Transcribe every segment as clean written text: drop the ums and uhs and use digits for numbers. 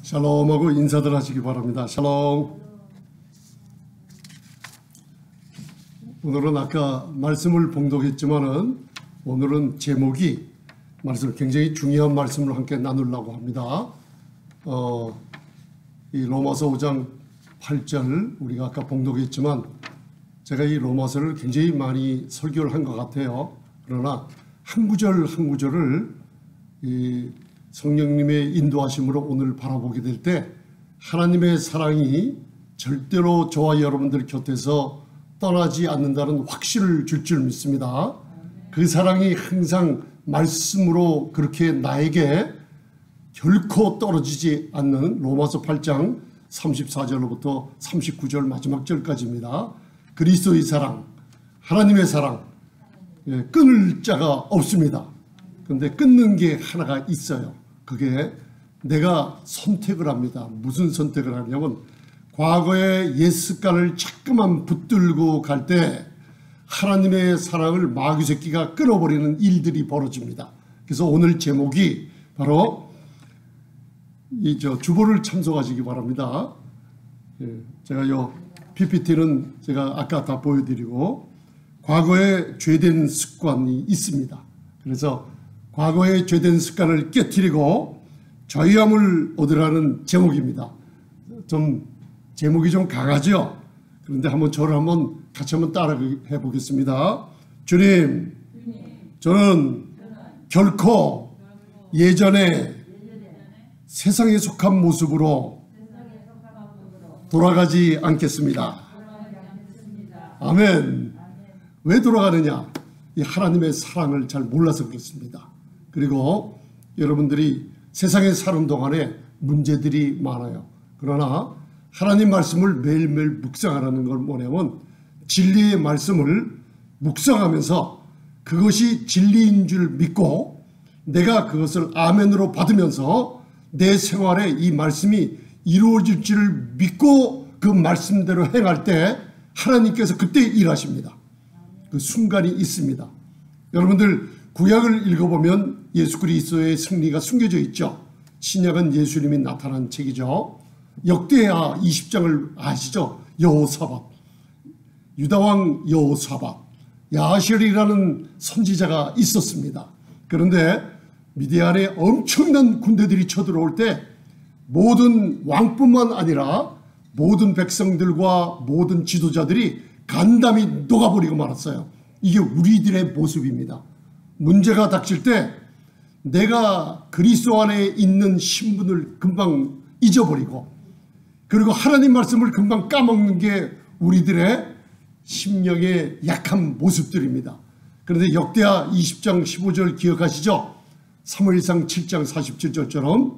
샬롬하고 인사들 하시기 바랍니다. 샬롬. 오늘은 아까 말씀을 봉독했지만은 오늘은 제목이 말씀 굉장히 중요한 말씀을 함께 나누려고 합니다. 이 로마서 5장 8절 우리가 아까 봉독했지만 제가 이 로마서를 굉장히 많이 설교를 한 것 같아요. 그러나 한 구절 한 구절을 이 성령님의 인도하심으로 오늘 바라보게 될 때 하나님의 사랑이 절대로 저와 여러분들 곁에서 떠나지 않는다는 확신을 줄 줄 믿습니다. 그 사랑이 항상 말씀으로 그렇게 나에게 결코 떨어지지 않는 로마서 8장 34절로부터 39절 마지막 절까지입니다. 그리스도의 사랑, 하나님의 사랑, 끊을 자가 없습니다. 그런데 끊는 게 하나가 있어요. 그게 내가 선택을 합니다. 무슨 선택을 하냐면 과거의 옛 습관을 자꾸만 붙들고 갈 때 하나님의 사랑을 마귀 새끼가 끊어버리는 일들이 벌어집니다. 그래서 오늘 제목이 바로 주보를 참조하시기 바랍니다. 제가 요 PPT는 제가 아까 다 보여드리고 과거에 죄된 습관이 있습니다. 그래서 과거의 죄된 습관을 깨트리고 자유함을 얻으라는 제목입니다. 좀 제목이 좀 강하죠? 그런데 한번 저를 같이 한번 따라해 보겠습니다. 주님, 저는 결코 예전에 세상에 속한 모습으로 돌아가지 않겠습니다. 아멘. 왜 돌아가느냐? 이 하나님의 사랑을 잘 몰라서 그렇습니다. 그리고 여러분들이 세상에 사는 동안에 문제들이 많아요. 그러나 하나님 말씀을 매일매일 묵상하라는 걸 뭐냐면 진리의 말씀을 묵상하면서 그것이 진리인 줄 믿고 내가 그것을 아멘으로 받으면서 내 생활에 이 말씀이 이루어질 줄 믿고 그 말씀대로 행할 때 하나님께서 그때 일하십니다. 그 순간이 있습니다. 여러분들 구약을 읽어보면 예수 그리스도의 승리가 숨겨져 있죠. 신약은 예수님이 나타난 책이죠. 역대하 20장을 아시죠? 여호사밧, 유다왕 여호사밧, 야하시엘이라는 선지자가 있었습니다. 그런데 미디안에 엄청난 군대들이 쳐들어올 때 모든 왕뿐만 아니라 모든 백성들과 모든 지도자들이 간담이 녹아버리고 말았어요. 이게 우리들의 모습입니다. 문제가 닥칠 때 내가 그리스도 안에 있는 신분을 금방 잊어버리고 그리고 하나님 말씀을 금방 까먹는 게 우리들의 심령의 약한 모습들입니다. 그런데 역대하 20장 15절 기억하시죠? 사무엘상 7장 47절처럼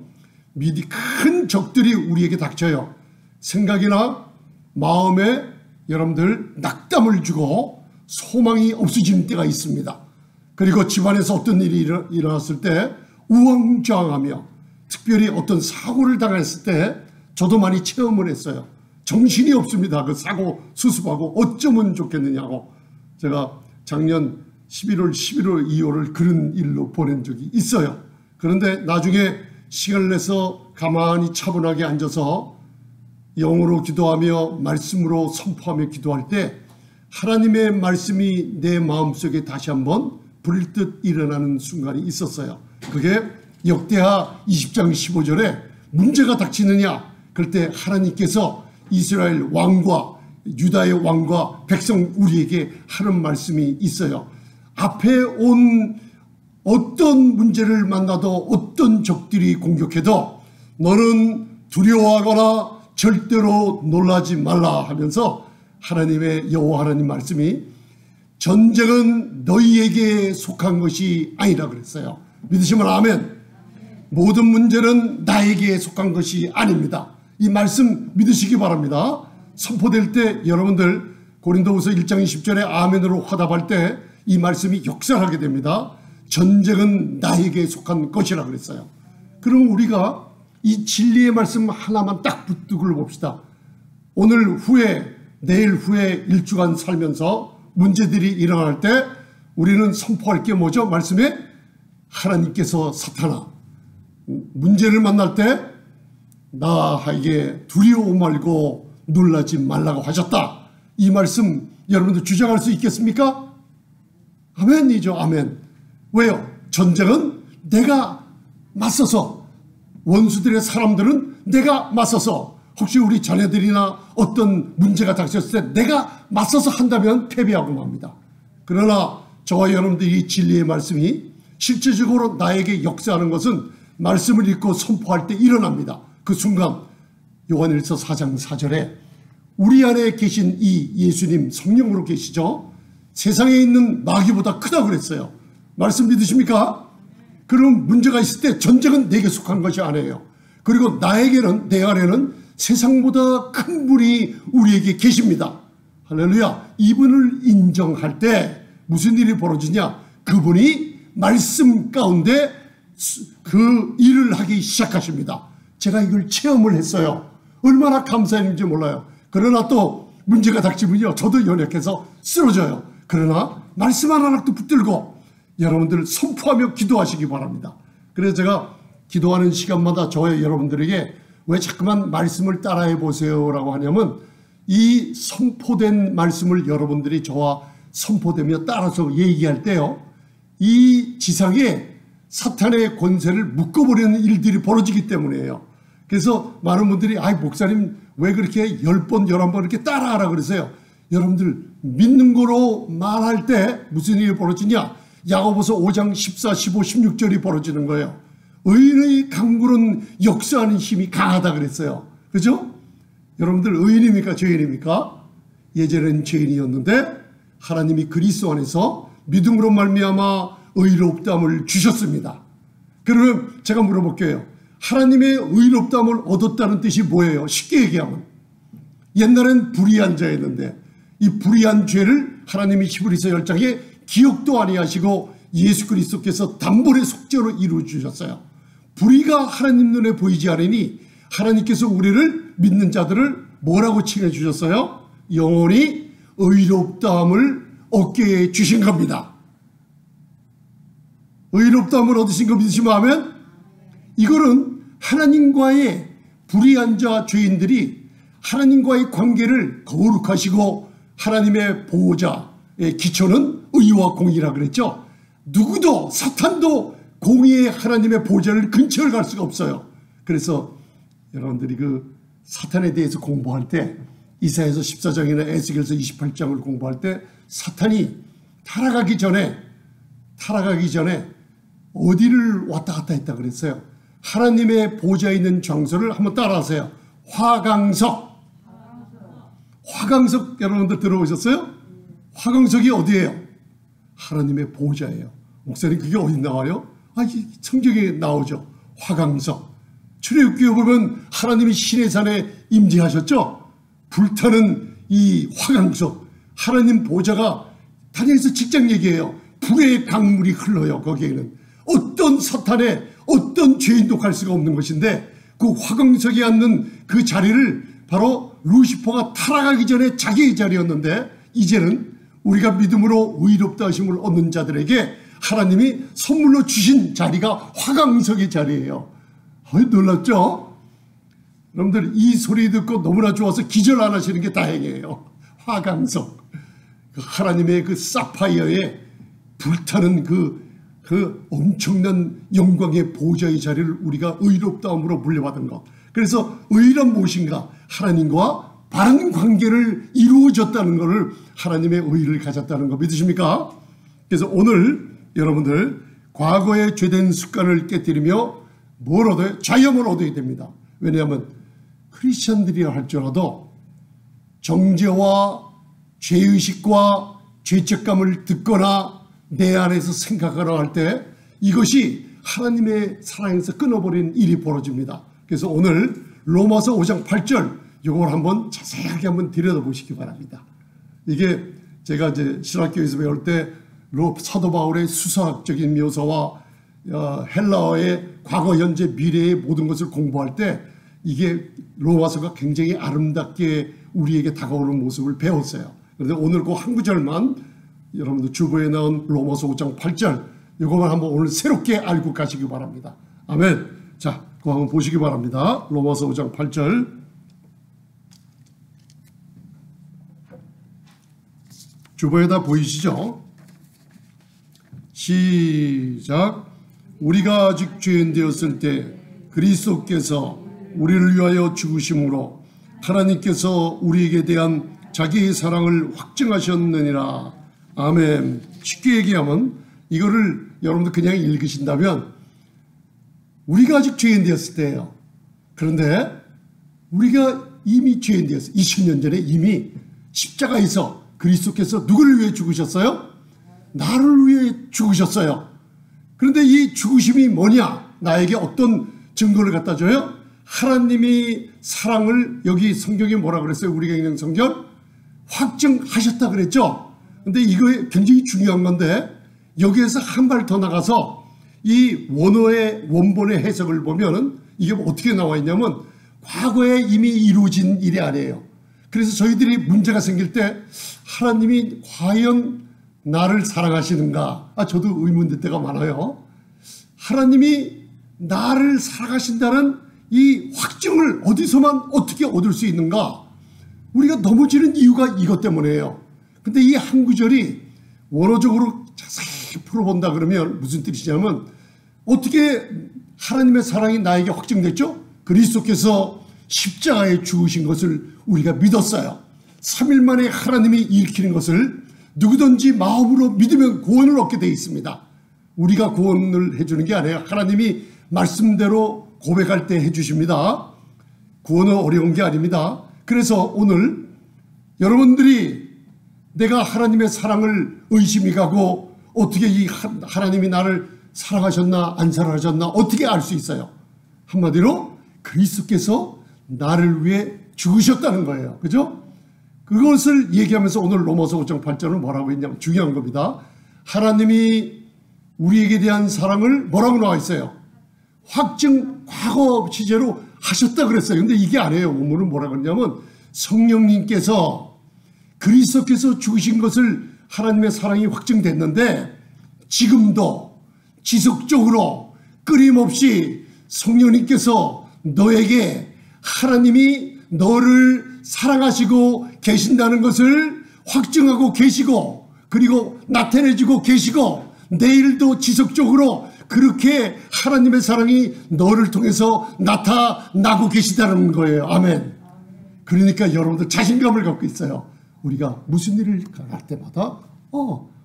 미디 큰 적들이 우리에게 닥쳐요. 생각이나 마음에 여러분들 낙담을 주고 소망이 없어지는 때가 있습니다. 그리고 집안에서 어떤 일이 일어났을 때 우왕좌왕하며 특별히 어떤 사고를 당했을 때 저도 많이 체험을 했어요. 정신이 없습니다. 그 사고 수습하고 어쩌면 좋겠느냐고. 제가 작년 11월, 2월을 그런 일로 보낸 적이 있어요. 그런데 나중에 시간을 내서 가만히 차분하게 앉아서 영으로 기도하며 말씀으로 선포하며 기도할 때 하나님의 말씀이 내 마음속에 다시 한번 불듯 일어나는 순간이 있었어요. 그게 역대하 20장 15절에 문제가 닥치느냐 그럴 때 하나님께서 이스라엘 왕과 유다의 왕과 백성 우리에게 하는 말씀이 있어요. 앞에 온 어떤 문제를 만나도 어떤 적들이 공격해도 너는 두려워하거나 절대로 놀라지 말라 하면서 하나님의 여호와 하나님 말씀이 전쟁은 너희에게 속한 것이 아니라 그랬어요. 믿으시면 아멘. 모든 문제는 나에게 속한 것이 아닙니다. 이 말씀 믿으시기 바랍니다. 선포될 때 여러분들 고린도후서 1장 20절에 아멘으로 화답할 때 이 말씀이 역사하게 됩니다. 전쟁은 나에게 속한 것이라 그랬어요. 그럼 우리가 이 진리의 말씀 하나만 딱 붙들고 봅시다. 오늘 후에 내일 후에 일주간 살면서 문제들이 일어날 때 우리는 선포할 게 뭐죠? 말씀에 하나님께서 사탄아 문제를 만날 때 나에게 두려워 말고 놀라지 말라고 하셨다. 이 말씀 여러분들 주장할 수 있겠습니까? 아멘이죠. 아멘. 왜요? 전쟁은 내가 맞서서, 원수들의 사람들은 내가 맞서서, 혹시 우리 자녀들이나 어떤 문제가 닥쳤을 때 내가 맞서서 한다면 패배하고 맙니다. 그러나 저와 여러분들이 이 진리의 말씀이 실질적으로 나에게 역사하는 것은 말씀을 읽고 선포할 때 일어납니다. 그 순간 요한일서 4장 4절에 우리 안에 계신 이 예수님 성령으로 계시죠. 세상에 있는 마귀보다 크다고 그랬어요. 말씀 믿으십니까? 그럼 문제가 있을 때 전쟁은 내게 속한 것이 아니에요. 그리고 나에게는, 내 안에는 세상보다 큰 분이 우리에게 계십니다. 할렐루야. 이분을 인정할 때 무슨 일이 벌어지냐? 그분이 말씀 가운데 그 일을 하기 시작하십니다. 제가 이걸 체험을 했어요. 얼마나 감사했는지 몰라요. 그러나 또 문제가 닥치면요, 저도 연약해서 쓰러져요. 그러나 말씀 하나도 붙들고 여러분들 선포하며 기도하시기 바랍니다. 그래서 제가 기도하는 시간마다 저와 여러분들에게 왜 자꾸만 말씀을 따라해 보세요 라고 하냐면, 이 선포된 말씀을 여러분들이 저와 선포되며 따라서 얘기할 때요, 이 지상에 사탄의 권세를 묶어버리는 일들이 벌어지기 때문이에요. 그래서 많은 분들이 목사님 왜 그렇게 10번 11번 이렇게 따라하라 그러세요? 여러분들 믿는 거로 말할 때 무슨 일이 벌어지냐? 야고보서 5장 14, 15, 16절이 벌어지는 거예요. 의인의 강구는 역사하는 힘이 강하다 그랬어요. 그죠? 여러분들 의인입니까? 죄인입니까? 예전에는 죄인이었는데 하나님이 그리스도 안에서 믿음으로 말미암아 의롭다함을 주셨습니다. 그러면 제가 물어볼게요. 하나님의 의롭다함을 얻었다는 뜻이 뭐예요? 쉽게 얘기하면 옛날엔 불의한 자였는데 이 불의한 죄를 하나님이 히브리서 10장에 기억도 아니하시고 예수 그리스도께서 단번에 속죄로 이루어 주셨어요. 불의가 하나님 눈에 보이지 않으니 하나님께서 우리를 믿는 자들을 뭐라고 칭해 주셨어요? 영원히 의롭다함을 얻게 해 주신 겁니다. 의롭다함을 얻으신 거 믿으시면 하면, 이거는 하나님과의 불의한 자 죄인들이 하나님과의 관계를 거룩하시고 하나님의 보호자의 기초는 의와 공의라 그랬죠. 누구도, 사탄도 공의의 하나님의 보호자를 근처를 갈 수가 없어요. 그래서 여러분들이 그 사탄에 대해서 공부할 때 이사야서 14장이나 에스겔서 28장을 공부할 때 사탄이 타락하기 전에 어디를 왔다 갔다 했다 그랬어요? 하나님의 보좌에 있는 장소를 한번 따라하세요. 화강석. 화강석 여러분들 들어보셨어요? 화강석이 어디예요? 하나님의 보좌예요. 목사님 그게 어디 나와요? 성경에 나오죠. 화강석. 출애굽기에 보면 하나님이 시내산에 임재하셨죠. 불타는 이 화강석, 하나님 보좌가 다니엘서 직장 얘기예요. 불의 강물이 흘러요. 거기에는 어떤 사탄의 어떤 죄인도 갈 수가 없는 것인데, 그 화강석에 앉는 그 자리를 바로 루시퍼가 타락하기 전에 자기의 자리였는데, 이제는 우리가 믿음으로 의롭다 하심을 얻는 자들에게 하나님이 선물로 주신 자리가 화강석의 자리예요. 놀랍죠? 여러분들 이 소리 듣고 너무나 좋아서 기절 안 하시는 게 다행이에요. 화강석, 그 하나님의 그 사파이어에 불타는 그 엄청난 영광의 보좌의 자리를 우리가 의롭다함으로 물려받은 것. 그래서 의란 무엇인가? 하나님과 바른 관계를 이루어졌다는 것을, 하나님의 의를 가졌다는 거 믿으십니까? 그래서 오늘 여러분들 과거의 죄된 습관을 깨뜨리며 뭘 얻어요? 자유함을 얻어야 됩니다. 왜냐하면 크리스천들이라 할지라도 정죄와 죄의식과 죄책감을 듣거나 내 안에서 생각하라 할 때 이것이 하나님의 사랑에서 끊어버린 일이 벌어집니다. 그래서 오늘 로마서 5장 8절 이걸 한번 자세하게 한번 들여다보시기 바랍니다. 이게 제가 이제 신학교에서 배울 때 사도 바울의 수사학적인 묘사와 헬라어의 과거, 현재, 미래의 모든 것을 공부할 때 이게 로마서가 굉장히 아름답게 우리에게 다가오는 모습을 배웠어요. 그런데 오늘 그 한 구절만 여러분들 주보에 나온 로마서 5장 8절 이것만 한번 오늘 새롭게 알고 가시기 바랍니다. 아멘. 자, 그거 한번 보시기 바랍니다. 로마서 5장 8절. 주보에다 보이시죠? 시작. 우리가 아직 죄인 되었을 때 그리스도께서 우리를 위하여 죽으심으로 하나님께서 우리에게 대한 자기의 사랑을 확증하셨느니라. 아멘. 쉽게 얘기하면 이거를 여러분들 그냥 읽으신다면 우리가 아직 죄인 되었을 때예요. 그런데 우리가 이미 죄인 되었어요. 20년 전에 이미 십자가에서 그리스도께서 누구를 위해 죽으셨어요? 나를 위해 죽으셨어요. 그런데 이 죽으심이 뭐냐? 나에게 어떤 증거를 갖다 줘요? 하나님이 사랑을 여기 성경에 뭐라 그랬어요? 우리가 읽는 성경? 확증하셨다 그랬죠? 근데 이거 굉장히 중요한 건데 여기에서 한 발 더 나가서 이 원어의 원본의 해석을 보면 이게 어떻게 나와 있냐면 과거에 이미 이루어진 일이 아니에요. 그래서 저희들이 문제가 생길 때 하나님이 과연 나를 사랑하시는가? 저도 의문될 때가 많아요. 하나님이 나를 사랑하신다는 이 확증을 어디서만 어떻게 얻을 수 있는가? 우리가 넘어지는 이유가 이것 때문이에요. 근데 이 한 구절이 원어적으로 자세히 풀어본다 그러면 무슨 뜻이냐면 어떻게 하나님의 사랑이 나에게 확증됐죠? 그리스도께서 십자가에 죽으신 것을 우리가 믿었어요. 3일 만에 하나님이 일으키는 것을 누구든지 마음으로 믿으면 구원을 얻게 되어 있습니다. 우리가 구원을 해주는 게 아니에요. 하나님이 말씀대로 고백할 때 해주십니다. 구원은 어려운 게 아닙니다. 그래서 오늘 여러분들이 내가 하나님의 사랑을 의심이 가고 어떻게 이 하나님이 나를 사랑하셨나 안 사랑하셨나 어떻게 알 수 있어요? 한마디로 그리스도께서 나를 위해 죽으셨다는 거예요. 그죠? 그것을 얘기하면서 오늘 로마서 5장 8절은 뭐라고 했냐면 중요한 겁니다. 하나님이 우리에게 대한 사랑을 뭐라고 나와 있어요? 확증 과거 시제로 하셨다 그랬어요. 근데 이게 아니에요. 원문은 뭐라고 했냐면 성령님께서 그리스도께서 죽으신 것을 하나님의 사랑이 확증됐는데 지금도 지속적으로 끊임없이 성령님께서 너에게 하나님이 너를 사랑하시고 계신다는 것을 확증하고 계시고 그리고 나타내주고 계시고 내일도 지속적으로 그렇게 하나님의 사랑이 너를 통해서 나타나고 계시다는 거예요. 아멘. 그러니까 여러분들 자신감을 갖고 있어요. 우리가 무슨 일을 할 때마다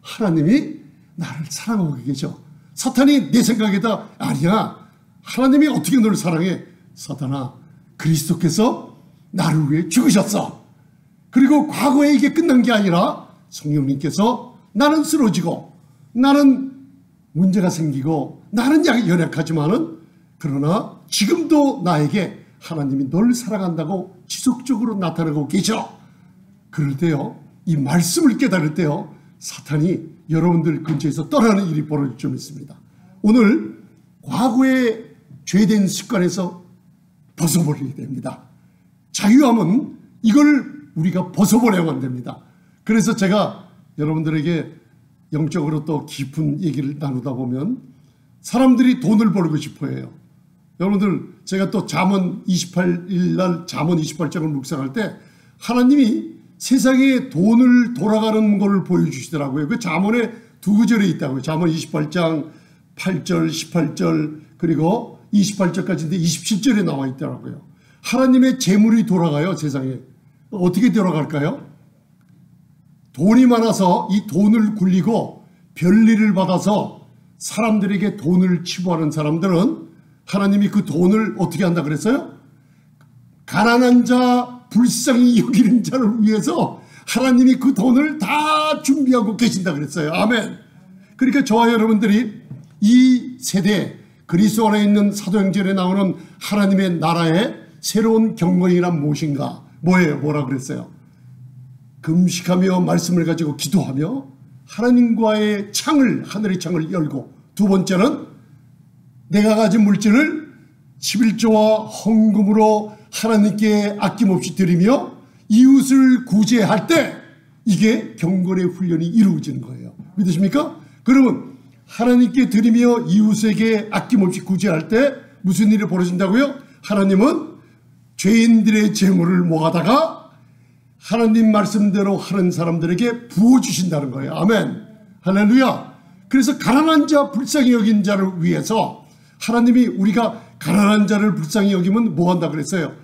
하나님이 나를 사랑하고 계셔. 사탄이 내 생각에다 아니야. 하나님이 어떻게 너를 사랑해? 사탄아, 그리스도께서 나를 위해 죽으셨어. 그리고 과거에 이게 끝난 게 아니라 성령님께서 나는 쓰러지고 나는 문제가 생기고 나는 연약하지만은 그러나 지금도 나에게 하나님이 널 사랑한다고 지속적으로 나타나고 계셔. 그럴 때요, 이 말씀을 깨달을 때요, 사탄이 여러분들 근처에서 떠나는 일이 벌어질 좀 있습니다. 오늘 과거의 죄된 습관에서 벗어버리게 됩니다. 자유함은 이걸 우리가 벗어버려야만 됩니다. 그래서 제가 여러분들에게 영적으로 또 깊은 얘기를 나누다 보면 사람들이 돈을 벌고 싶어 해요. 여러분들 제가 또 잠언 28일 날 잠언 28장을 묵상할 때 하나님이 세상에 돈을 돌아가는 걸 보여주시더라고요. 그 잠언에 두 구절에 있다고요. 잠언 28장 8절 18절 그리고 28절까지인데 27절에 나와 있더라고요. 하나님의 재물이 돌아가요. 세상에. 어떻게 돌아갈까요? 돈이 많아서 이 돈을 굴리고 별일을 받아서 사람들에게 돈을 치부하는 사람들은 하나님이 그 돈을 어떻게 한다 그랬어요? 가난한 자, 불쌍히 여기는 자를 위해서 하나님이 그 돈을 다 준비하고 계신다 그랬어요. 아멘. 그러니까 저와 여러분들이 이 세대 그리스도 안에 있는 사도행전에 나오는 하나님의 나라의 새로운 경건이란 무엇인가? 뭐예요? 뭐라 그랬어요? 금식하며 말씀을 가지고 기도하며 하나님과의 창을 하늘의 창을 열고 두 번째는 내가 가진 물질을 11조와 헌금으로 하나님께 아낌없이 드리며 이웃을 구제할 때 이게 경건의 훈련이 이루어지는 거예요. 믿으십니까? 그러면 하나님께 드리며 이웃에게 아낌없이 구제할 때 무슨 일이 벌어진다고요? 하나님은 죄인들의 재물을 모아다가 하나님 말씀대로 하는 사람들에게 부어주신다는 거예요. 아멘. 할렐루야. 그래서 가난한 자, 불쌍히 여긴 자를 위해서 하나님이 우리가 가난한 자를 불쌍히 여기면 뭐 한다 그랬어요?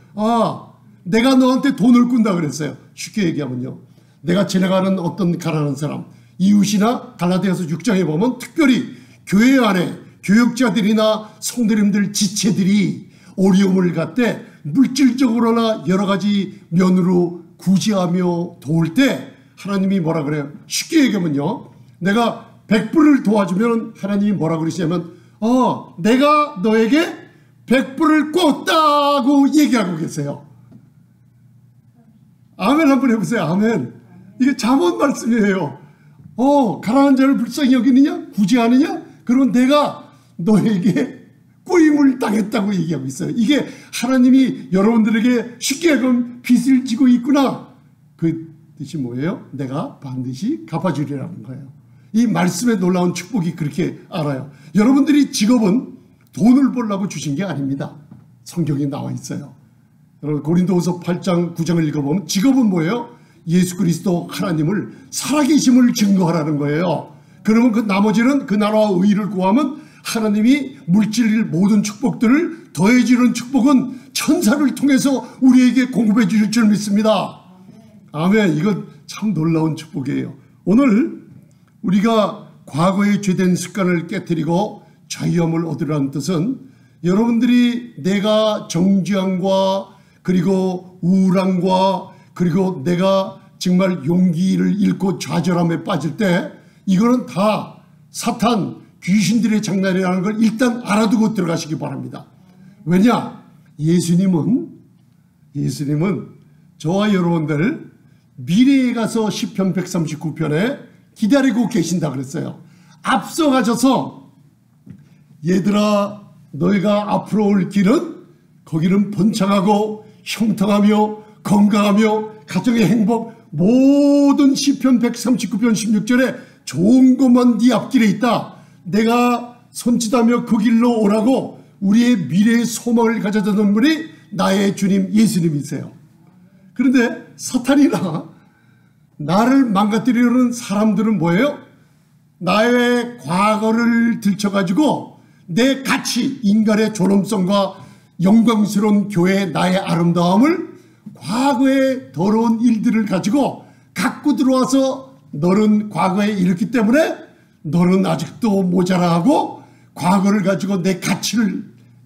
내가 너한테 돈을 꾼다 그랬어요. 쉽게 얘기하면요. 내가 지나가는 어떤 가난한 사람, 이웃이나 갈라디아서 6장에 보면 특별히 교회 안에 교역자들이나 성도님들 지체들이 어려움을 갖때 물질적으로나 여러 가지 면으로 구제하며 도울 때 하나님이 뭐라 그래요? 쉽게 얘기하면요. 내가 100불을 도와주면 하나님이 뭐라 그러시냐면 내가 너에게 100불을 꿨다고 얘기하고 계세요. 아멘 한번 해보세요. 아멘. 이게 잠언 말씀이에요. 가난한 자를 불쌍히 여기느냐? 구제하느냐? 그러면 내가 너에게 꾸임을 당했다고 얘기하고 있어요. 이게 하나님이 여러분들에게 쉽게 얘기하면 빚을 지고 있구나. 그 뜻이 뭐예요? 내가 반드시 갚아주리라는 거예요. 이 말씀의 놀라운 축복이 그렇게 알아요. 여러분들이 직업은 돈을 벌려고 주신 게 아닙니다. 성경에 나와 있어요. 여러분 고린도후서 8장 9장을 읽어보면 직업은 뭐예요? 예수 그리스도 하나님을 살아계심을 증거하라는 거예요. 그러면 그 나머지는 그 나라와 의를 구하면 하나님이 물질 모든 축복들을 더해주는 축복은 천사를 통해서 우리에게 공급해 주실 줄 믿습니다. 아멘. 이건 참 놀라운 축복이에요. 오늘 우리가 과거의 죄된 습관을 깨뜨리고 자유함을 얻으라는 뜻은 여러분들이 내가 정죄함과 그리고 우울함과 그리고 내가 정말 용기를 잃고 좌절함에 빠질 때 이거는 다 사탄 귀신들의 장난이라는 걸 일단 알아두고 들어가시기 바랍니다. 왜냐? 예수님은 저와 여러분들 미래에 가서 시편 139편에 기다리고 계신다 그랬어요. 앞서가셔서 얘들아 너희가 앞으로 올 길은 거기는 번창하고 형통하며 건강하며 가정의 행복 모든 시편 139편 16절에 좋은 것만 네 앞길에 있다. 내가 손짓하며 그 길로 오라고 우리의 미래의 소망을 가져다는 분이 나의 주님 예수님이세요. 그런데 사탄이나 나를 망가뜨리려는 사람들은 뭐예요? 나의 과거를 들춰가지고 내 가치, 인간의 존엄성과 영광스러운 교회의 나의 아름다움을 과거의 더러운 일들을 가지고 갖고 들어와서 너는 과거에 이렇기 때문에 너는 아직도 모자라 하고 과거를 가지고 내 가치를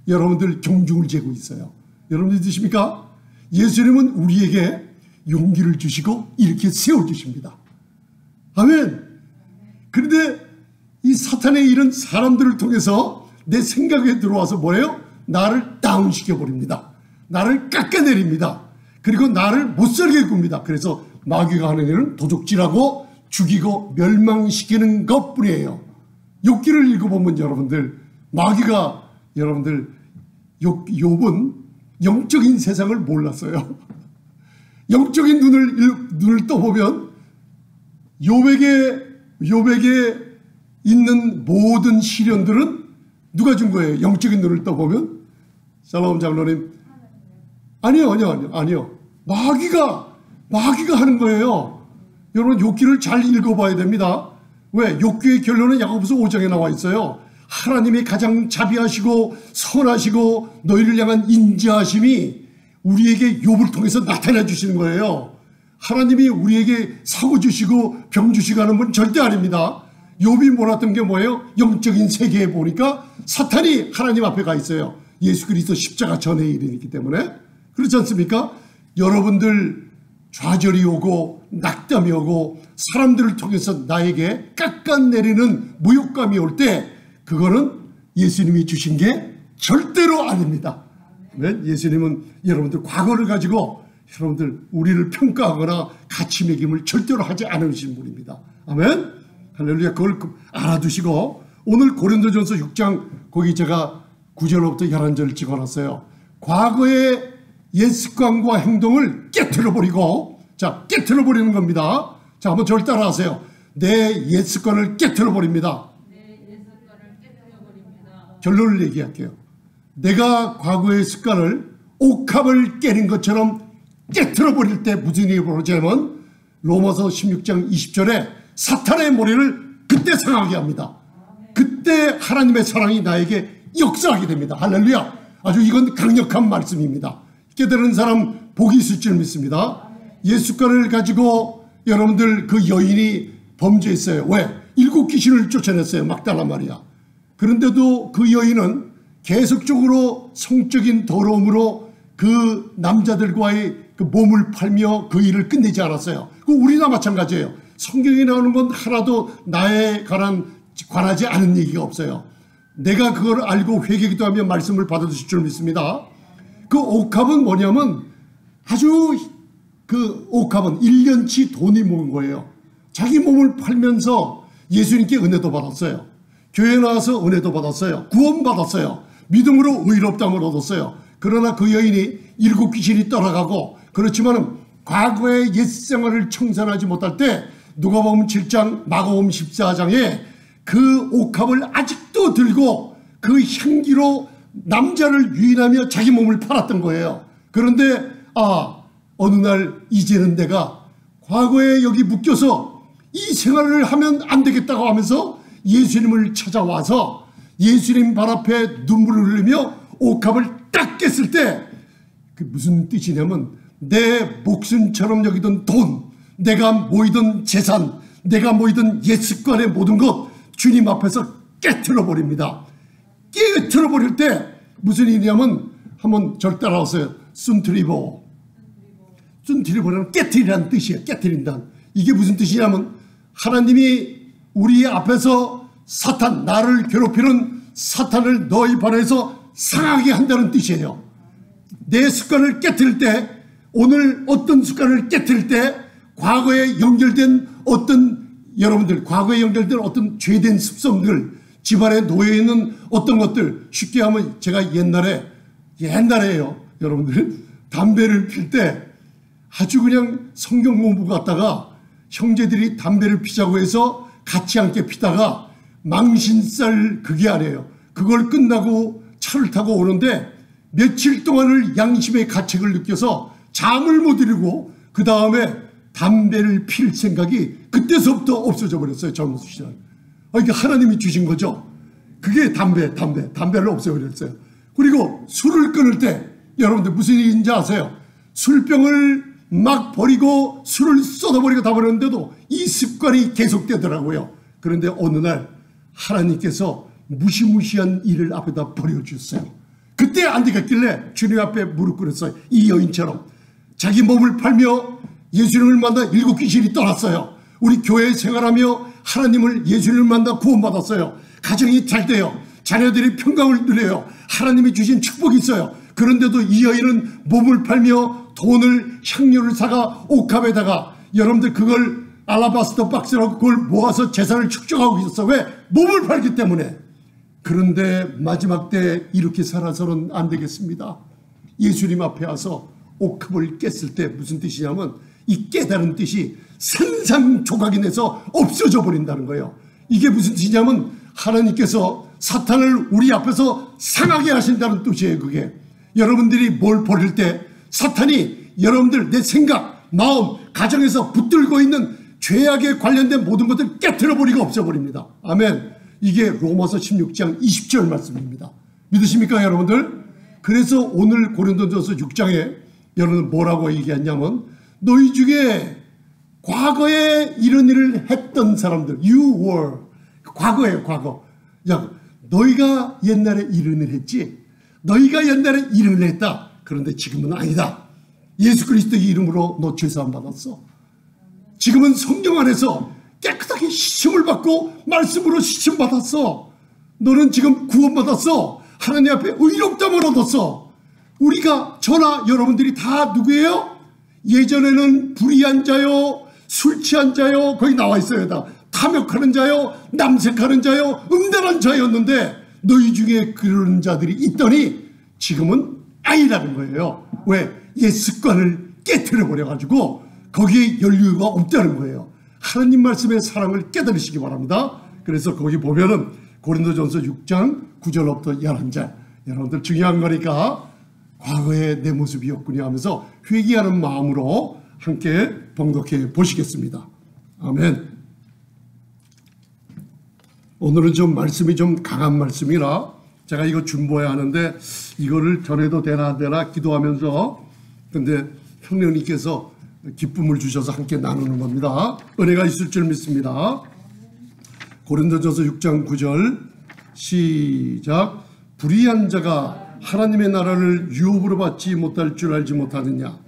여러분들 경중을 재고 있어요. 여러분 믿으십니까? 예수님은 우리에게 용기를 주시고 이렇게 세워주십니다. 아멘. 그런데 이 사탄의 일은 사람들을 통해서 내 생각에 들어와서 뭐예요? 나를 다운시켜버립니다. 나를 깎아내립니다. 그리고 나를 못살게 굽니다. 그래서 마귀가 하는 일은 도적질하고 죽이고 멸망시키는 것뿐이에요. 욥기를 읽어보면 여러분들 마귀가 여러분들 욥은 영적인 세상을 몰랐어요. 영적인 눈을 떠보면 욥에게 있는 모든 시련들은 누가 준 거예요? 영적인 눈을 떠보면? 샬롬 장로님. 아니요. 마귀가 하는 거예요. 여러분 욥기를 잘 읽어봐야 됩니다. 왜? 욥기의 결론은 야고보서 5장에 나와 있어요. 하나님이 가장 자비하시고 선하시고 너희를 향한 인자하심이 우리에게 욥을 통해서 나타내 주시는 거예요. 하나님이 우리에게 사고 주시고 병 주시고 하는 분 절대 아닙니다. 욥이 몰랐던 게 뭐예요? 영적인 세계에 보니까 사탄이 하나님 앞에 가 있어요. 예수 그리스도 십자가 전에 일이기 때문에. 그렇지 않습니까? 여러분들 좌절이 오고 낙담이 오고 사람들을 통해서 나에게 깎아내리는 모욕감이 올 때 그거는 예수님이 주신 게 절대로 아닙니다. 예수님은 여러분들 과거를 가지고 여러분들 우리를 평가하거나 가치 매김을 절대로 하지 않으신 분입니다. 아멘. 할렐루야. 그걸 알아두시고 오늘 고린도전서 6장 거기 제가 9절로부터 11절을 찍어놨어요. 과거의 옛 습관과 행동을 깨트려버리고 깨트려버리는 겁니다. 자, 한번 저를 따라하세요. 내 옛 습관을 깨트려버립니다. 결론을 얘기할게요. 내가 과거의 습관을 옥합을 깨는 것처럼 깨트려 버릴 때 무슨 일이 벌어지냐면 로마서 16장 20절에 사탄의 머리를 그때 상하게 합니다. 그때 하나님의 사랑이 나에게 역사하게 됩니다. 할렐루야. 아주 이건 강력한 말씀입니다. 깨달은 사람 복이 있을 줄 믿습니다. 옛 습관을 가지고 여러분들 그 여인이 범죄했어요. 왜? 7 귀신을 쫓아냈어요. 막달라 마리아. 그런데도 그 여인은 계속적으로 성적인 더러움으로 그 남자들과의 그 몸을 팔며 그 일을 끝내지 않았어요. 우리나 마찬가지예요. 성경에 나오는 건 하나도 나에 관하지 않은 얘기가 없어요. 내가 그걸 알고 회개기도하며 말씀을 받아주실 줄 믿습니다. 그 옥합은 뭐냐면 아주 그 옥합은 1년치 돈이 모은 거예요. 자기 몸을 팔면서 예수님께 은혜도 받았어요. 교회 나와서 은혜도 받았어요. 구원 받았어요. 믿음으로 의롭다함을 얻었어요. 그러나 그 여인이 7 귀신이 떠나가고 그렇지만은 과거의 옛 생활을 청산하지 못할 때 누가복음 7장 마가복음 14장에 그 옥합을 아직도 들고 그 향기로 남자를 유인하며 자기 몸을 팔았던 거예요. 그런데 어느 날 이제는 내가 과거에 여기 묶여서 이 생활을 하면 안 되겠다고 하면서 예수님을 찾아와서 예수님 발 앞에 눈물을 흘리며 옥합을 딱 깼을 때 그 무슨 뜻이냐면 내 목숨처럼 여기던 돈, 내가 모이던 재산, 내가 모이던 옛 습관의 모든 것 주님 앞에서 깨트려 버립니다. 깨트려 버릴 때 무슨 일이냐면 한번 절 따라오세요. 순트리보. 순트리보는 깨트리라는 뜻이에요. 깨트린다. 이게 무슨 뜻이냐면 하나님이 우리 앞에서 사탄, 나를 괴롭히는 사탄을 너희 발에서 상하게 한다는 뜻이에요. 내 습관을 깨트릴 때, 오늘 어떤 습관을 깨트릴 때 과거에 연결된 여러분들 과거에 연결된 어떤 죄된 습성들, 집안에 놓여있는 어떤 것들, 쉽게 하면 제가 옛날에요 여러분들 담배를 필 때 아주 그냥 성경 공부 갔다가 형제들이 담배를 피자고 해서 같이 함께 피다가 망신살 그게 아니에요. 그걸 끝나고 차를 타고 오는데 며칠 동안을 양심의 가책을 느껴서 잠을 못 이루고 그 다음에 담배를 필 생각이 그때서부터 없어져 버렸어요. 젊었을 시절. 이게 하나님이 주신 거죠. 그게 담배를 없애버렸어요. 그리고 술을 끊을 때 여러분들 무슨 일인지 아세요? 술병을 막 버리고 술을 쏟아버리고 다 버렸는데도 이 습관이 계속되더라고요. 그런데 어느 날 하나님께서 무시무시한 일을 앞에다 버려주셨어요. 그때 안 되겠길래 주님 앞에 무릎 꿇었어요. 이 여인처럼 자기 몸을 팔며 예수님을 만나 7 귀신이 떠났어요. 우리 교회 생활하며 하나님을 예수님을 만나 구원받았어요. 가정이 잘 돼요. 자녀들이 평강을 누려요. 하나님이 주신 축복이 있어요. 그런데도 이 여인은 몸을 팔며 돈을 향료를 사가 옥합에다가 여러분들 그걸 알라바스터 박스라고 그걸 모아서 재산을 축적하고 있었어. 왜? 몸을 팔기 때문에. 그런데 마지막 때 이렇게 살아서는 안 되겠습니다. 예수님 앞에 와서 옥합을 깼을 때 무슨 뜻이냐면 이 깨달은 뜻이 산산조각이 내서 없어져 버린다는 거예요. 이게 무슨 뜻이냐면 하나님께서 사탄을 우리 앞에서 상하게 하신다는 뜻이에요. 그게 여러분들이 뭘 버릴 때 사탄이 여러분들 내 생각, 마음, 가정에서 붙들고 있는 죄악에 관련된 모든 것을 깨트려 버리고 없애버립니다. 아멘. 이게 로마서 16장 20절 말씀입니다. 믿으십니까 여러분들? 그래서 오늘 고린도전서 6장에 여러분 뭐라고 얘기했냐면 너희 중에 과거에 이런 일을 했던 사람들, you were, 과거예요. 과거. 야, 너희가 옛날에 이런 일을 했지. 너희가 옛날에 이런 일을 했다. 그런데 지금은 아니다. 예수 그리스도의 이름으로 너 죄사함 받았어. 지금은 성령 안에서 깨끗하게 시침을 받고 말씀으로 시침 받았어. 너는 지금 구원받았어. 하나님 앞에 의롭다함을 얻었어. 우리가 저나 여러분들이 다 누구예요? 예전에는 불의한 자요, 술 취한 자요, 거기 나와 있어요. 다 탐욕하는 자요, 남색하는 자요, 음란한 자였는데 너희 중에 그런 자들이 있더니 지금은 아니라는 거예요. 왜? 옛 습관을 깨트려 버려가지고 거기에 연류가 없다는 거예요. 하나님 말씀의 사랑을 깨달으시기 바랍니다. 그래서 거기 보면은 고린도전서 6장 9절부터 11절 여러분들 중요한 거니까 과거의 내 모습이었군요 하면서 회개하는 마음으로 함께 봉독해 보시겠습니다. 아멘. 오늘은 좀 말씀이 좀 강한 말씀이라 제가 이거 준비해야 하는데 이거를 전해도 되나 안 되나 기도하면서, 근데 성령님께서 기쁨을 주셔서 함께 나누는 겁니다. 은혜가 있을 줄 믿습니다. 고린도전서 6장 9절 시작. 불의한 자가 하나님의 나라를 유혹으로 받지 못할 줄 알지 못하느냐.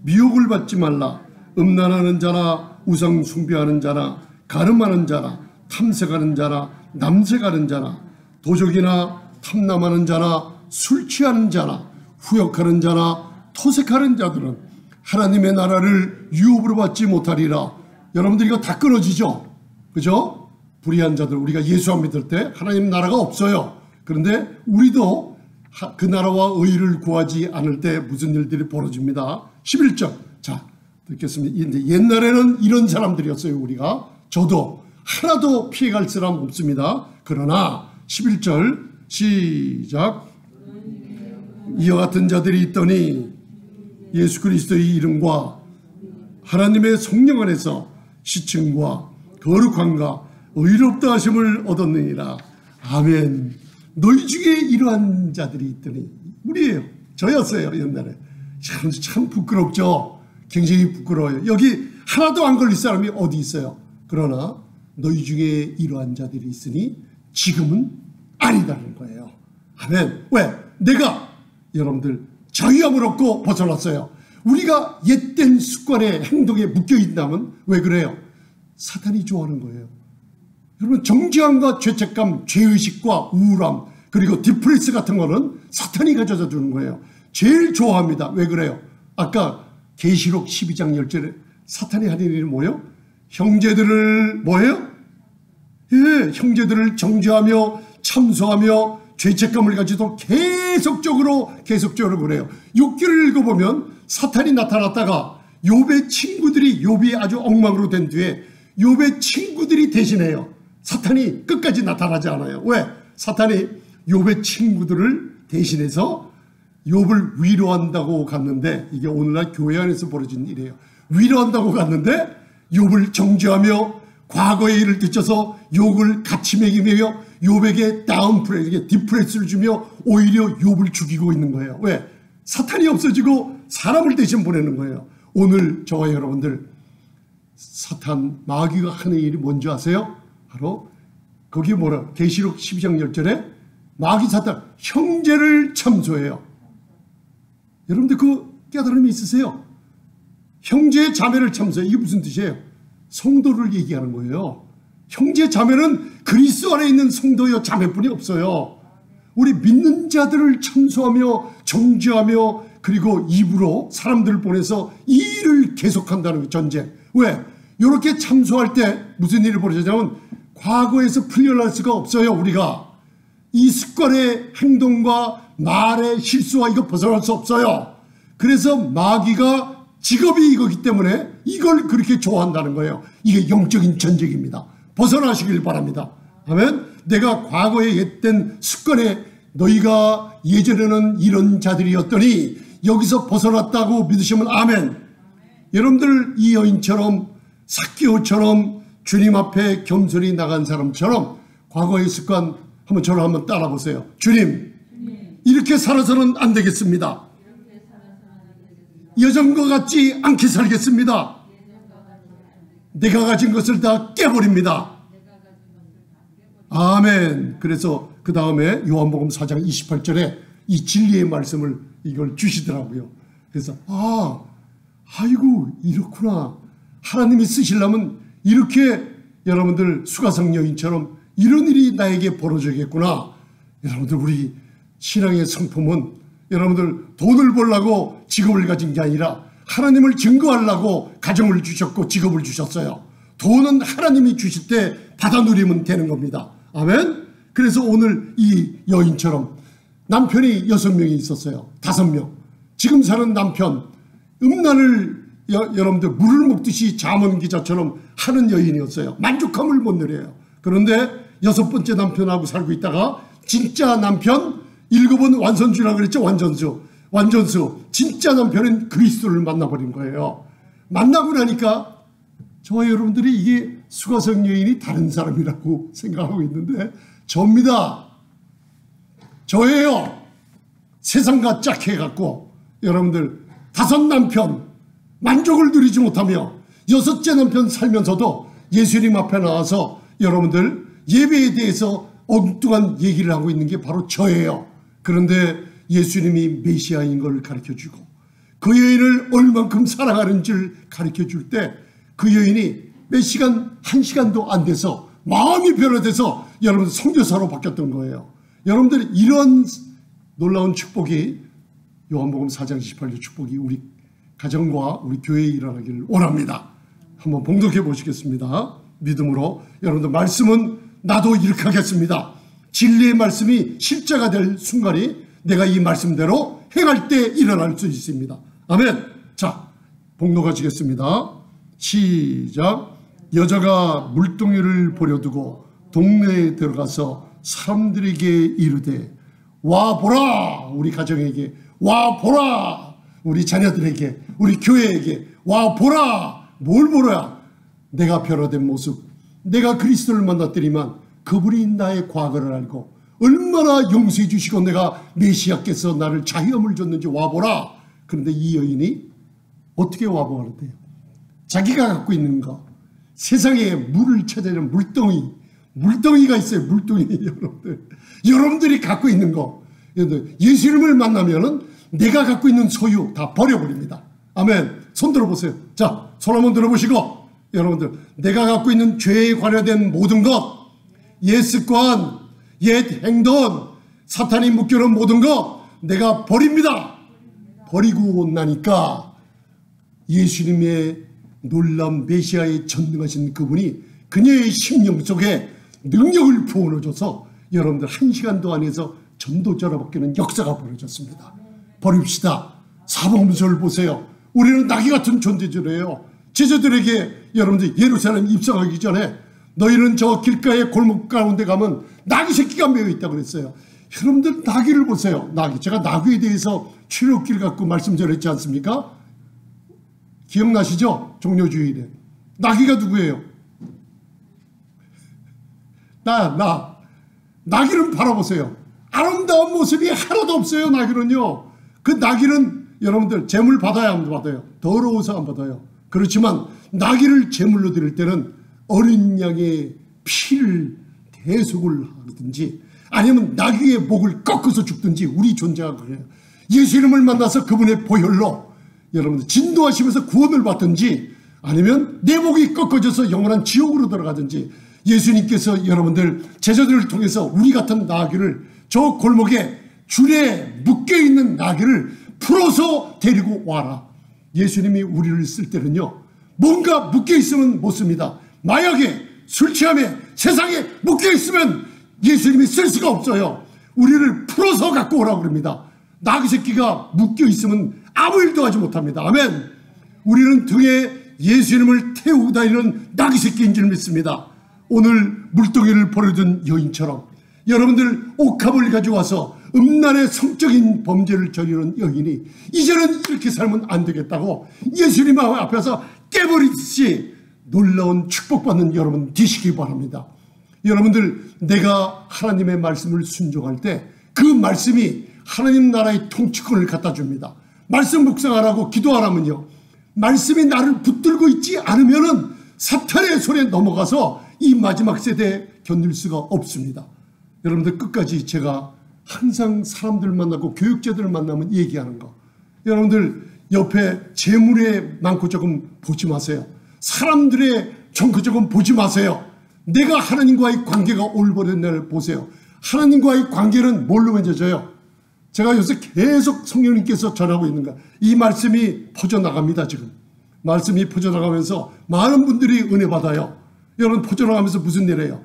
미혹을 받지 말라. 음란하는 자나 우상 숭배하는 자나 가늠하는 자나 탐색하는 자나 남색하는 자나 도적이나 탐남하는 자나 술 취하는 자나 후욕하는 자나 토색하는 자들은 하나님의 나라를 유혹으로 받지 못하리라. 여러분들 이거 다 끊어지죠? 그죠? 불의한 자들, 우리가 예수 안 믿을 때 하나님 나라가 없어요. 그런데 우리도 그 나라와 의를 구하지 않을 때 무슨 일들이 벌어집니다. 11절. 자, 듣겠습니다. 옛날에는 이런 사람들이었어요. 우리가. 저도 하나도 피해갈 사람 없습니다. 그러나 11절 시작. 이와 같은 자들이 있더니 예수 그리스도의 이름과 하나님의 성령 안에서 시층과 거룩함과 의롭다 하심을 얻었느니라. 아멘. 너희 중에 이러한 자들이 있더니, 우리예요. 저였어요. 옛날에. 참 부끄럽죠. 굉장히 부끄러워요. 여기 하나도 안 걸릴 사람이 어디 있어요. 그러나 너희 중에 이러한 자들이 있으니 지금은 아니다는 거예요. 아멘. 왜? 내가 여러분들 자유함을 얻고 벗어났어요. 우리가 옛된 습관의 행동에 묶여있다면 왜 그래요? 사탄이 좋아하는 거예요. 여러분, 정죄함과 죄책감, 죄의식과 우울함, 그리고 디프레스 같은 거는 사탄이 가져다 주는 거예요. 제일 좋아합니다. 왜 그래요? 아까 계시록 12장 10절에 사탄이 하는 일이 뭐예요? 형제들을 뭐예요? 예, 형제들을 정죄하며 참소하며 죄책감을 가지도록 계속적으로 그래요. 6절을 읽어보면 사탄이 나타났다가 욥의 친구들이, 욥이 아주 엉망으로 된 뒤에 욥의 친구들이 대신해요. 사탄이 끝까지 나타나지 않아요. 왜? 사탄이 욥의 친구들을 대신해서 욥을 위로한다고 갔는데, 이게 오늘날 교회 안에서 벌어진 일이에요. 위로한다고 갔는데 욥을 정죄하며 과거의 일을 뒤쳐서 욥을 같이 먹이며 욥에게 다운프레스, 디프레스를 주며 오히려 욥을 죽이고 있는 거예요. 왜? 사탄이 없어지고 사람을 대신 보내는 거예요. 오늘 저와 여러분들 사탄, 마귀가 하는 일이 뭔지 아세요? 바로 거기 뭐라? 계시록 12장 10절에 마귀 사탄 형제를 참소해요. 여러분들 그 깨달음이 있으세요? 형제 자매를 참소해. 이게 무슨 뜻이에요? 성도를 얘기하는 거예요. 형제 자매는 그리스도 안에 있는 성도여 자매뿐이 없어요. 우리 믿는 자들을 참소하며 정죄하며 그리고 입으로 사람들을 보내서 이 일을 계속한다는 전쟁. 왜? 이렇게 참소할 때 무슨 일이 벌어지냐면 과거에서 풀려날 수가 없어요. 우리가 이 습관의 행동과 말의 실수와 이거 벗어날 수 없어요. 그래서 마귀가 직업이 이거기 때문에 이걸 그렇게 좋아한다는 거예요. 이게 영적인 전쟁입니다. 벗어나시길 바랍니다. 아멘. 내가 과거에 옛된 습관에 너희가 예전에는 이런 자들이었더니 여기서 벗어났다고 믿으시면 아멘. 여러분들 이 여인처럼 삭개오처럼 주님 앞에 겸손히 나간 사람처럼 과거의 습관 한번 저를 한번 따라 보세요. 주님, 이렇게 살아서는 안 되겠습니다. 예전과 같지 않게 살겠습니다. 내가 가진 것을 다 깨버립니다. 아멘. 그래서 그 다음에 요한복음 4장 28절에 이 진리의 말씀을 이걸 주시더라고요. 그래서 아이고 이렇구나. 하나님이 쓰시려면 이렇게 여러분들 수가성 여인처럼 이런 일이 나에게 벌어지겠구나. 여러분들 우리 신앙의 성품은 여러분들 돈을 벌려고 직업을 가진 게 아니라 하나님을 증거하려고 가정을 주셨고 직업을 주셨어요. 돈은 하나님이 주실 때 받아 누리면 되는 겁니다. 아멘. 그래서 오늘 이 여인처럼 남편이 6명이 있었어요. 5명. 지금 사는 남편 음란을 여러분들 물을 먹듯이 잠언 기자처럼 하는 여인이었어요. 만족함을 못 누려요. 그런데 6번째 남편하고 살고 있다가 진짜 남편 일곱은 완선주라고 그랬죠. 완전수. 진짜 남편은 그리스도를 만나버린 거예요. 만나고 나니까 저와 여러분들이 이게 수가성 여인이 다른 사람이라고 생각하고 있는데 저입니다. 저예요. 세상과 짝해갖고 여러분들 5 남편 만족을 누리지 못하며 6째 남편 살면서도 예수님 앞에 나와서 여러분들 예배에 대해서 엉뚱한 얘기를 하고 있는 게 바로 저예요. 그런데 예수님이 메시아인 걸 가르쳐주고 그 여인을 얼만큼 사랑하는지를 가르쳐줄 때 그 여인이 몇 시간, 1시간도 안 돼서 마음이 변화돼서 여러분들 선교사로 바뀌었던 거예요. 여러분들 이런 놀라운 축복이 요한복음 4장 28절 축복이 우리 가정과 우리 교회에 일어나기를 원합니다. 한번 봉독해 보시겠습니다. 믿음으로 여러분들 말씀은 나도 이렇게 하겠습니다. 진리의 말씀이 실제가 될 순간이 내가 이 말씀대로 행할 때 일어날 수 있습니다. 아멘. 자, 봉독하시겠습니다. 시작. 여자가 물동이를 버려두고 동네에 들어가서 사람들에게 이르되 와 보라. 우리 가정에게 와 보라. 우리 자녀들에게 우리 교회에게 와 보라. 뭘 보라? 내가 변화된 모습. 내가 그리스도를 만났더니만 그분이 나의 과거를 알고 얼마나 용서해 주시고 내가 메시아께서 나를 자유함을 줬는지 와보라. 그런데 이 여인이 어떻게 와보라는데요? 자기가 갖고 있는 거, 세상에 물을 찾아내는 물동이가 있어요. 물동이. 여러분들이 갖고 있는 거, 예수님을 만나면은 내가 갖고 있는 소유 다 버려버립니다. 아멘. 손 들어보세요. 자, 손 한번 들어보시고 여러분들 내가 갖고 있는 죄에 관련된 모든 것, 옛 습관, 옛 행동, 사탄이 묶여놓은 모든 것 내가 버립니다. 버리고 나니까 예수님의 놀라운 메시아에 전능하신 그분이 그녀의 심령 속에 능력을 부어넣어줘서 여러분들 1시간도 안에서 전도자로 바뀌는 역사가 벌어졌습니다. 버립시다. 사복음서를 보세요. 우리는 나귀 같은 존재들이에요. 제자들에게 여러분들 예루살렘 입성하기 전에 너희는 저 길가의 골목 가운데 가면 나귀 새끼가 매여 있다고 그랬어요. 여러분들 나귀를 보세요. 나귀. 제가 나귀에 대해서 출애굽기를 갖고 말씀 전했지 않습니까? 기억나시죠? 종료주일에. 나귀가 누구예요? 나귀는 바라보세요. 아름다운 모습이 하나도 없어요. 나귀는요. 그 나귀는 여러분들 제물 받아야 안 받아요. 더러워서 안 받아요. 그렇지만 나귀를 제물로 드릴 때는 어린 양의 피를 대속을 하든지 아니면 나귀의 목을 꺾어서 죽든지 우리 존재가 그래요. 예수 이름을 만나서 그분의 보혈로 여러분들 진도하시면서 구원을 받든지 아니면 내 목이 꺾어져서 영원한 지옥으로 들어가든지 예수님께서 여러분들 제자들을 통해서 우리 같은 나귀를 저 골목에 줄에 묶여있는 나귀를 풀어서 데리고 와라. 예수님이 우리를 쓸 때는요 뭔가 묶여있으면 못 씁니다. 마약에 술 취함에 세상에 묶여있으면 예수님이 쓸 수가 없어요. 우리를 풀어서 갖고 오라고 그럽니다. 나귀 새끼가 묶여있으면 아무 일도 하지 못합니다. 아멘. 우리는 등에 예수님을 태우고 다니는 나귀 새끼인 줄 믿습니다. 오늘 물동이를 버려둔 여인처럼 여러분들 옥합을 가져와서 음란의 성적인 범죄를 저지르는 여인이 이제는 이렇게 살면 안 되겠다고 예수님 앞에서 깨버리듯이 놀라운 축복받는 여러분 되시기 바랍니다. 여러분들 내가 하나님의 말씀을 순종할 때 그 말씀이 하나님 나라의 통치권을 갖다 줍니다. 말씀 묵상하라고 기도하라면요 말씀이 나를 붙들고 있지 않으면은 사탄의 손에 넘어가서 이 마지막 세대에 견딜 수가 없습니다. 여러분들 끝까지 제가 항상 사람들 만나고 교육자들 만나면 얘기하는 거, 여러분들 옆에 재물에 많고 조금 보지 마세요. 사람들의 많고 조금 보지 마세요. 내가 하나님과의 관계가 올바른 날 보세요. 하나님과의 관계는 뭘로 맺어져요? 제가 요새 계속 성령님께서 전하고 있는 거, 이 말씀이 퍼져나갑니다. 지금 말씀이 퍼져나가면서 많은 분들이 은혜 받아요. 여러분 퍼져나가면서 무슨 일이에요?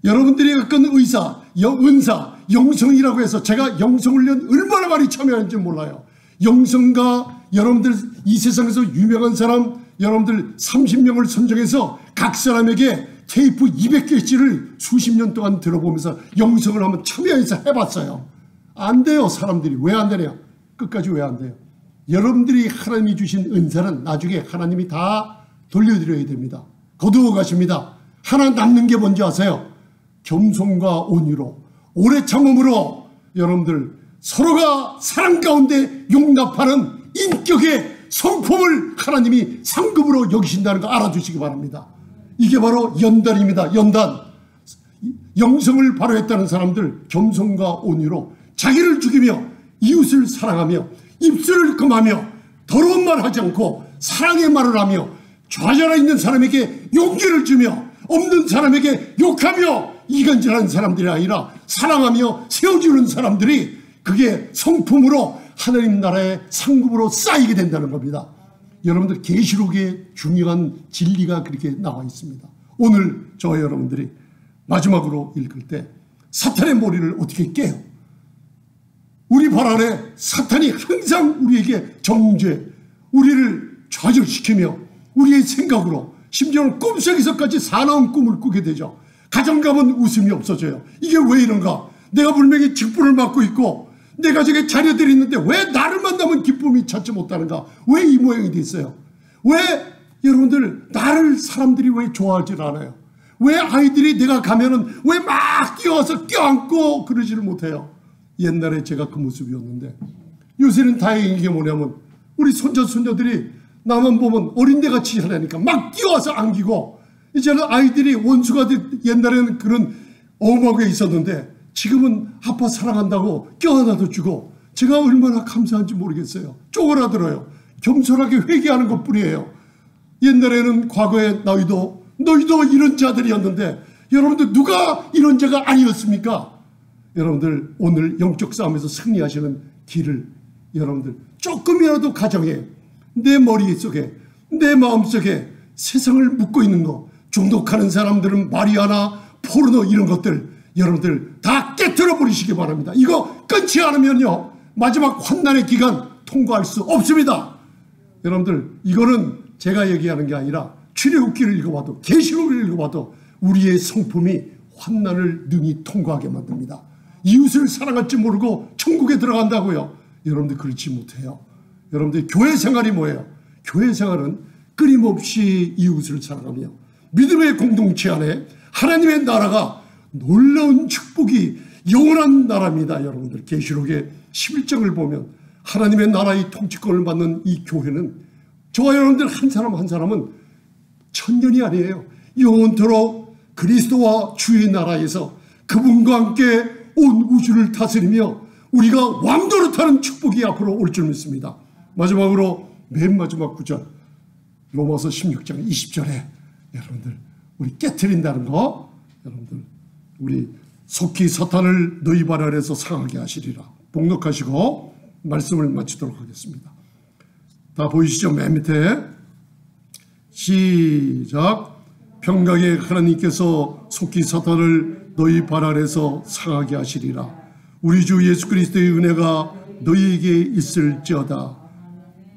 여러분들이 갖고 있는 의사, 은사, 영성이라고 해서 제가 영성훈련 얼마나 많이 참여하는지 몰라요. 영성가 여러분들 이 세상에서 유명한 사람 여러분들 30명을 선정해서 각 사람에게 테이프 200개씩을 수십 년 동안 들어보면서 영성을 한번 참여해서 해봤어요. 안 돼요. 사람들이. 왜 안 되냐? 끝까지 왜 안 돼요? 여러분들이 하나님이 주신 은사는 나중에 하나님이 다 돌려드려야 됩니다. 거두어 가십니다. 하나 남는 게 뭔지 아세요? 겸손과 온유로, 오래 참음으로 여러분들 서로가 사랑 가운데 용납하는 인격의 성품을 하나님이 상급으로 여기신다는 거 알아주시기 바랍니다. 이게 바로 연단입니다. 연단. 영성을 발휘했다는 사람들, 겸손과 온유로 자기를 죽이며 이웃을 사랑하며 입술을 금하며 더러운 말 하지 않고 사랑의 말을 하며 좌절해 있는 사람에게 용기를 주며 없는 사람에게 욕하며 이간질하는 사람들이 아니라 사랑하며 세워주는 사람들이 그게 성품으로 하나님 나라의 상급으로 쌓이게 된다는 겁니다. 여러분들 계시록에 중요한 진리가 그렇게 나와 있습니다. 오늘 저와 여러분들이 마지막으로 읽을 때 사탄의 머리를 어떻게 깨요? 우리 발 아래 사탄이 항상 우리에게 정죄, 우리를 좌절시키며 우리의 생각으로 심지어는 꿈속에서까지 사나운 꿈을 꾸게 되죠. 가정 가면 웃음이 없어져요. 이게 왜 이런가? 내가 분명히 직분을 맡고 있고 내 가정에 자녀들이 있는데 왜 나를 만나면 기쁨이 찾지 못하는가? 왜 이 모양이 됐어요? 왜 여러분들 나를 사람들이 왜 좋아하질 않아요? 왜 아이들이 내가 가면은 왜 막 뛰어와서 껴안고 그러지를 못해요? 옛날에 제가 그 모습이었는데 요새는 다행인 게 뭐냐면 우리 손자 손녀들이 나만 보면 어린애같이 하려니까 막 뛰어와서 안기고 이제는 아이들이 원수가 옛날에는 그런 엄하게 있었는데 지금은 아빠 사랑한다고 껴안아도 주고 제가 얼마나 감사한지 모르겠어요. 쪼그라들어요. 겸손하게 회개하는 것뿐이에요. 옛날에는 과거에 너희도 이런 자들이었는데 여러분들 누가 이런 자가 아니었습니까? 여러분들 오늘 영적 싸움에서 승리하시는 길을 여러분들 조금이라도 가정에 내 머릿속에 내 마음속에 세상을 묻고 있는 거 중독하는 사람들은 마리아나 포르노 이런 것들 여러분들 다 깨트려 버리시기 바랍니다. 이거 끊지 않으면요 마지막 환난의 기간 통과할 수 없습니다. 여러분들 이거는 제가 얘기하는 게 아니라 출애굽기를 읽어봐도 계시록을 읽어봐도 우리의 성품이 환난을 능히 통과하게 만듭니다. 이웃을 사랑할 줄 모르고 천국에 들어간다고요? 여러분들 그렇지 못해요. 여러분들 교회 생활이 뭐예요? 교회 생활은 끊임없이 이웃을 사랑하며 믿음의 공동체 안에 하나님의 나라가 놀라운 축복이 영원한 나라입니다. 여러분들 계시록의 11장을 보면 하나님의 나라의 통치권을 받는 이 교회는 저와 여러분들 한 사람 한 사람은 천년이 아니에요. 영원토록 그리스도와 주의 나라에서 그분과 함께 온 우주를 다스리며 우리가 왕노릇하는 축복이 앞으로 올 줄 믿습니다. 마지막으로 맨 마지막 구절 로마서 16장 20절에 여러분들 우리 깨트린다는 거 여러분들 우리 속히 사탄을 너희 발 아래에서 상하게 하시리라 복록하시고 말씀을 마치도록 하겠습니다. 다 보이시죠? 맨 밑에 시작. 평강의 하나님께서 속히 사탄을 너희 발 아래에서 상하게 하시리라. 우리 주 예수 그리스도의 은혜가 너희에게 있을지어다.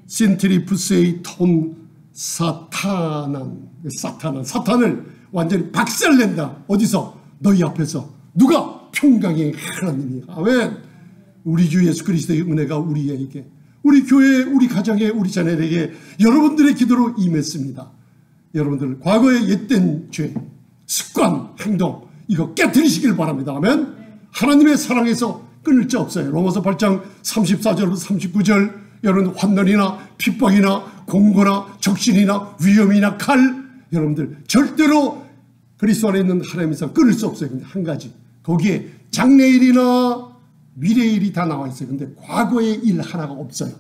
신트리푸스의 톤 사탄을 완전히 박살낸다. 어디서? 너희 앞에서. 누가? 평강의 하나님이. 아멘. 우리 주 예수 그리스도의 은혜가 우리에게, 우리 교회, 우리 가정에, 우리 자녀에게 여러분들의 기도로 임했습니다. 여러분들 과거의 옛된 죄, 습관, 행동 이거 깨트리시길 바랍니다. 아멘. 하나님의 사랑에서 끊을 자 없어요. 로마서 8장 34절부터 39절 여러분 환난이나 핍박이나 공고나 적신이나 위험이나 칼 여러분들 절대로 그리스도 안에 있는 하나님 이상 끊을 수 없어요. 근데 한 가지 거기에 장래일이나 미래일이 다 나와 있어요. 근데 과거의 일 하나가 없어요.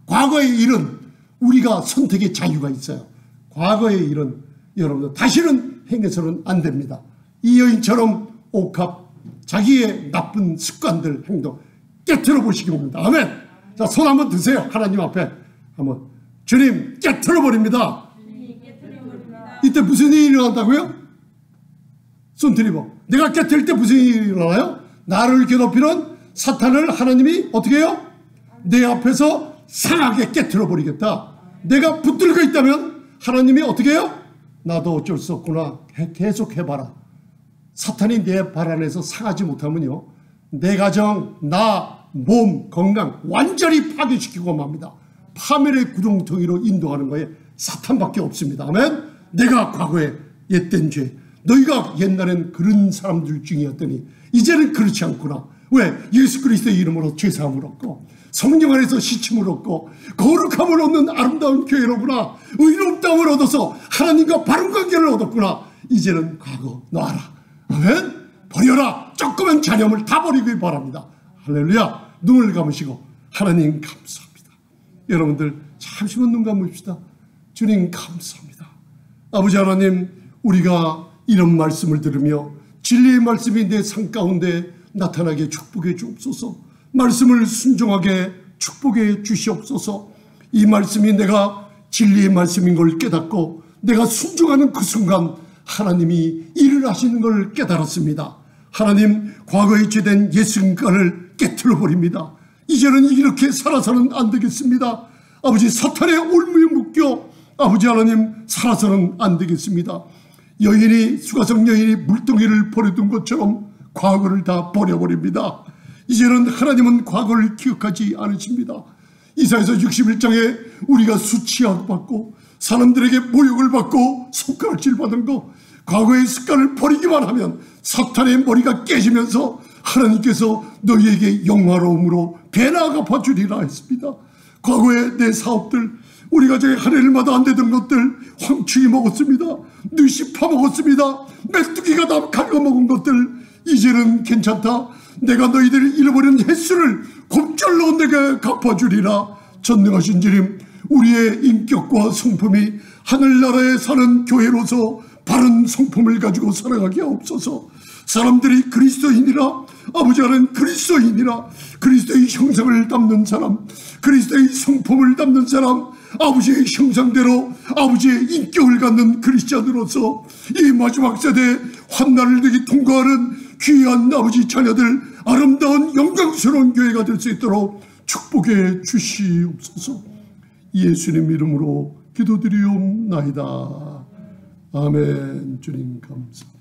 과거의 일은 우리가 선택의 자유가 있어요. 과거의 일은 여러분들 다시는 행해서는 안 됩니다. 이 여인처럼 옥합 자기의 나쁜 습관들 행동 깨트려 보시기 바랍니다. 아멘. 자, 손 한번 드세요. 하나님 앞에 한번. 주님 깨트려 버립니다. 이때 무슨 일이 일어난다고요? 손 들이봐. 내가 깨트릴 때 무슨 일이 일어나요? 나를 괴롭히는 사탄을 하나님이 어떻게 해요? 내 앞에서 상하게 깨트려 버리겠다. 내가 붙들고 있다면 하나님이 어떻게 해요? 나도 어쩔 수 없구나. 계속 해봐라. 사탄이 내 발 안에서 상하지 못하면요. 내 가정, 몸 건강 완전히 파괴시키고 맙니다. 파멸의 구렁텅이로 인도하는 거에 사탄밖에 없습니다. 아멘. 내가 과거에 옛된 죄, 너희가 옛날엔 그런 사람들 중이었더니 이제는 그렇지 않구나. 왜? 예수 그리스도의 이름으로 죄사함을 얻고 성령 안에서 시침을 얻고 거룩함을 얻는 아름다운 교회로구나. 의롭다움을 얻어서 하나님과 바른 관계를 얻었구나. 이제는 과거 놔라. 아멘. 버려라. 조그만 잔념을 다 버리길 바랍니다. 할렐루야. 눈을 감으시고 하나님 감사합니다. 여러분들 잠시만 눈 감읍시다. 주님 감사합니다. 아버지 하나님, 우리가 이런 말씀을 들으며 진리의 말씀이 내 삶 가운데 나타나게 축복해 주옵소서. 말씀을 순종하게 축복해 주시옵소서. 이 말씀이 내가 진리의 말씀인 걸 깨닫고 내가 순종하는 그 순간 하나님이 일을 하시는 걸 깨달았습니다. 하나님, 과거에 죄된 예술가를 깨트려 버립니다. 이제는 이렇게 살아서는 안 되겠습니다. 아버지, 사탄의 올무에 묶여 아버지 하나님 살아서는 안 되겠습니다. 여인이, 수가성 여인이 물동이를 버려둔 것처럼 과거를 다 버려버립니다. 이제는 하나님은 과거를 기억하지 않으십니다. 이사야서 61장에 우리가 수치받고 사람들에게 모욕을 받고 손가락질 받은 거, 과거의 습관을 버리기만 하면 사탄의 머리가 깨지면서 하나님께서 너희에게 영화로움으로 배나 갚아주리라 했습니다. 과거의 내 사업들, 우리가 저희 한 해일마다 안 되던 것들 황충이 먹었습니다. 느시 파먹었습니다. 메뚜기가 다 갉아먹은 것들 이제는 괜찮다. 내가 너희들이 잃어버린 횟수를 곱절로 내게 갚아주리라. 전능하신 주님, 우리의 인격과 성품이 하늘나라에 사는 교회로서 바른 성품을 가지고 살아가게 하옵소서. 사람들이 그리스도인이라, 아버지 하나님 그리스도인이라, 그리스도의 형상을 담는 사람, 그리스도의 성품을 담는 사람, 아버지의 형상대로 아버지의 인격을 갖는 그리스도인으로서 이 마지막 세대 환난을 되게 통과하는 귀한 아버지 자녀들, 아름다운 영광스러운 교회가 될 수 있도록 축복해 주시옵소서. 예수님 이름으로 기도드리옵나이다. 아멘. 주님 감사합니다.